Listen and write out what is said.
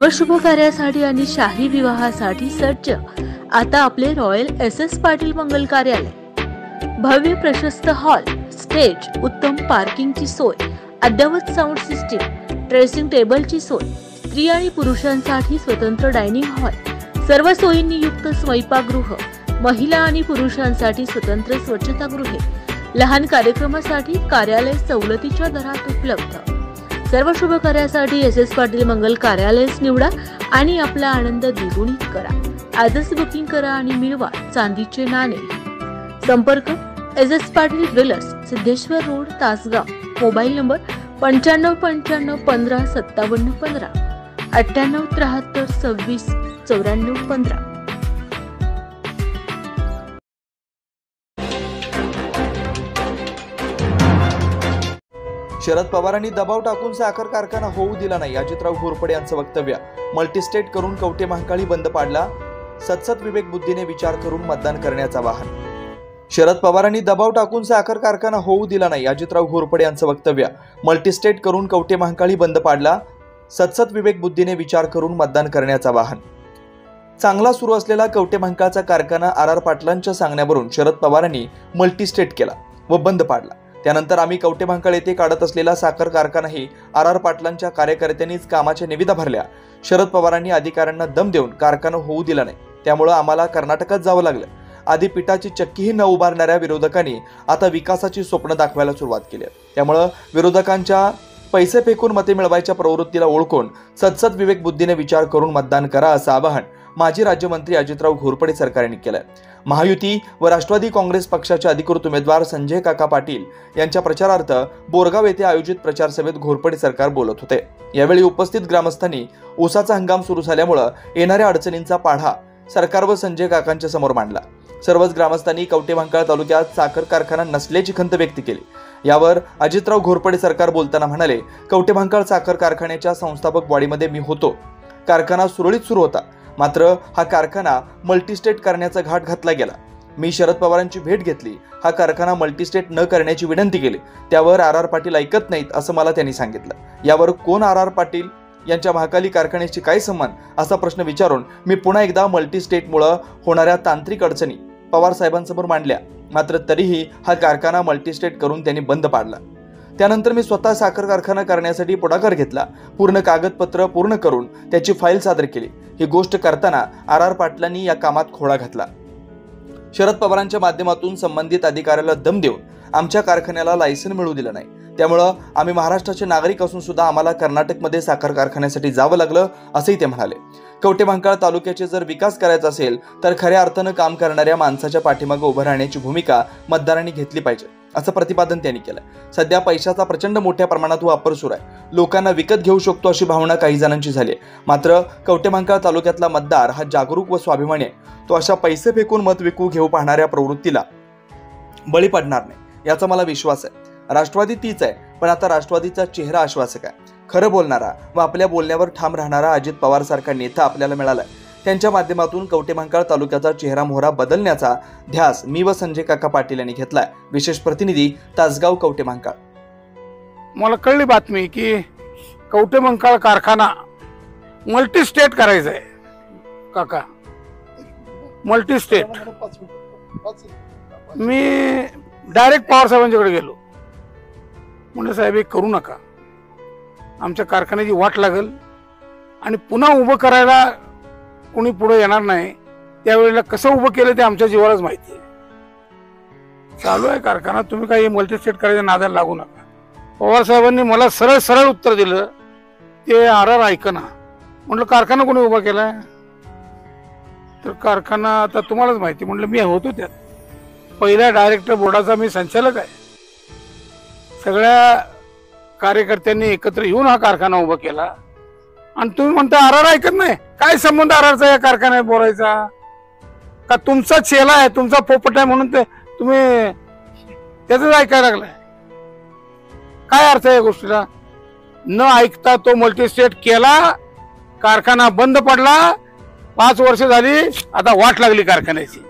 शुभ कार्यासाठी आणि शाही विवाहासाठी सज्ज आता आपले रॉयल SS पाटील मंगल कार्यालय। भव्य प्रशस्त हॉल, स्टेज, उत्तम पार्किंगची सोय, अद्ययावत साऊंड सिस्टीम, ड्रेसिंग टेबलची सोय, स्त्री आणि पुरुषांसाठी स्वतंत्र डायनिंग हॉल, सर्व सोयींनी युक्त स्वयंपाकगृह, महिला आणि पुरुषांसाठी स्वतंत्र स्वच्छतागृहे, लहान कार्यक्रमासाठी कार्यालय सवलतीच्या दरात उपलब्ध। सर्व शुभ कार्यासाठी SS पाटील मंगल कार्यालयच निवडा आणि आपला आनंद द्विगुणित करा। आजच बुकिंग करा आणि मिळवा चांदीचे नाणे। संपर्क SS Patil jewellers, Siddheshwar road, Tasgaon. Mobile number 9595 15 57 15 98 73 26 94 15। Sharad पवारांनी दबाव टाकून साखर कारखाना होऊ दिला नाही, अजितराव घोरपडे यांचं वक्तव्य। मल्टीस्टेट करून कवठे महांकाळी बंद पाडला, सतसत विवेक बुद्धीने विचार करून मतदान करण्याचं आवाहन। शरद पवारांनी दबाव टाकून साखर कारखाना होऊ दिला नाही, अजितराव घोरपडे यांचं वक्तव्य। मल्टीस्टेट करून कवठे महांकाळी बंद पाडला, सतसत विवेक बुद्धीने विचार करून मतदान करण्याचं आवाहन। चांगला सुरू असलेला कवठे महांकाळचा कारखाना RR पाटलांच्या सांगण्यावरून शरद पवारांनी मल्टीस्टेट केला व बंद पाडला। त्यानंतर आम्ही कवठे महांकाळ येथे काढत असलेला साखर कारखानाही RR पाटलांच्या कार्यकर्त्यांनीच कामाच्या निविदा भरल्या। शरद पवारांनी अधिकाऱ्यांना दम देऊन कारखाना होऊ दिला नाही, त्यामुळे आम्हाला कर्नाटकात जावं लागलं। आधी पिठाची चक्कीही न उभारणाऱ्या विरोधकांनी आता विकासाची स्वप्न दाखवायला सुरुवात केली। त्यामुळे विरोधकांच्या पैसे फेकून मते मिळवायच्या प्रवृत्तीला ओळखून सतसत विवेक बुद्धीने विचार करून मतदान करा असं आवाहन माजी राज्यमंत्री अजितराव घोरपडे सरकारने केलं। महायुती व राष्ट्रवादी काँग्रेस पक्षाचे अधिकृत उमेदवार संजय काका पाटील यांच्या प्रचारार्थ बोरगाव येथे आयोजित प्रचार सभेत घोरपडे सरकार बोलत होते। यावेळी उपस्थित ग्रामस्थांनी ऊसाचा हंगाम सुरू झाल्यामुळे येणाऱ्या अडचणींचा पाढा सरकार व संजय काकांच्या समोर मांडला। सर्वच ग्रामस्थांनी कवठे महांकाळ तालुक्यात साखर कारखाना नसल्याची खंत व्यक्त केली। यावर अजितराव घोरपडे सरकार बोलताना म्हणाले, कवठे महांकाळ साखर कारखान्याच्या संस्थापक बॉडीमध्ये मी होतो। कारखाना सुरळीत सुरू होता, मात्र हा कारखाना मल्टीस्टेट करण्याचा घाट घातला गेला। मी शरद पवारांची भेट घेतली, हा कारखाना मल्टीस्टेट न करण्याची विनंती केली, त्यावर RR पाटील ऐकत नाहीत असं मला त्यांनी सांगितलं। यावर कोण RR पाटील यांच्या महाकाली कारखान्याशी काय संबंध असा प्रश्न विचारून मी पुन्हा एकदा मल्टीस्टेटमुळे होणाऱ्या तांत्रिक अडचणी पवार साहेबांसमोर मांडल्या, मात्र तरीही हा कारखाना मल्टीस्टेट करून त्यांनी बंद पाडला। त्यानंतर मी स्वतः साखर कारखाना करण्यासाठी पुढाकार घेतला, पूर्ण कागदपत्र पूर्ण करून त्याची फाईल सादर केली। ही गोष्ट करताना RR पाटलांनी या कामात खोडा घातला। शरद पवारांच्या माध्यमातून संबंधित अधिकाऱ्याला दम देऊन आमच्या कारखान्याला लायसन मिळू दिलं नाही, त्यामुळे आम्ही महाराष्ट्राचे नागरिक असून सुद्धा आम्हाला कर्नाटकमध्ये साखर कारखान्यासाठी जावं लागलं असंही ते म्हणाले। कवठे महांकाळ तालुक्याचे जर विकास करायचा असेल तर खऱ्या अर्थानं काम करणाऱ्या माणसाच्या पाठीमागे उभं राहण्याची भूमिका मतदारांनी घेतली पाहिजे असं प्रतिपादन त्यांनी केलं। सध्या पैशाचा प्रचंड मोठ्या प्रमाणात वापर सुरू आहे, लोकांना विकत घेऊ शकतो अशी भावना काही जणांची झाली, मात्र कवठे महांकाळ तालुक्यातला मतदार हा जागरूक व स्वाभिमानी आहे। तो अशा पैसे फेकून मत विकू घेऊ पाहणाऱ्या प्रवृत्तीला बळी पडणार नाही याचा मला विश्वास आहे। राष्ट्रवादी तीच आहे, पण आता राष्ट्रवादीचा चेहरा आश्वासक आहे। खरं बोलणारा व आपल्या बोलण्यावर ठाम राहणारा अजित पवार सारखा नेता आपल्याला मिळालाय। त्यांच्या माध्यमातून कवठे महांकाळ तालुक्याचा चेहरा मोहरा बदलण्याचा ध्यास मी व संजय काका पाटील यांनी घेतलाय। विशेष प्रतिनिधी तासगाव कवठे महांकाळ। मला कळली बातमी की कवठे महांकाळ कारखाना मल्टीस्टेट करायचा आहे। काका मल्टीस्टेट, मी डायरेक्ट पवार साहेबांच्याकडे गेलो, म्हणजे साहेब हे करू नका, आमच्या कारखान्याची वाट लागेल आणि पुन्हा उभं करायला कोणी पुढे येणार नाही। त्यावेळेला कसं उभं केलं ते आमच्या जीवालाच माहिती आहे। चालू आहे कारखाना, तुम्ही काही मल्टीस्टेट करायच्या नादाला लागू नका। पवार साहेबांनी मला सरळ सरळ उत्तर दिलं, ते RR ऐकना। म्हटलं कारखाना कोणी उभा केलाय? तर कारखाना आता तुम्हालाच माहिती, म्हटलं मी होतो त्यात, पहिल्या डायरेक्टर बोर्डाचा मी संचालक आहे। सगळ्या कार्यकर्त्यांनी एकत्र येऊन हा कारखाना उभा केला आणि तुम्ही म्हणता RR ऐकत नाही। काय संबंध RRचा या कारखान्यात बोलायचा? का तुमचा चेला आहे, तुमचा पोपट आहे म्हणून ते तुम्ही त्याच ऐकायला लागलाय? काय अर्थ आहे या गोष्टीला? न ऐकता तो मल्टीस्टेट केला, कारखाना बंद पडला, 5 वर्ष झाली, आता वाट लागली कारखान्याची।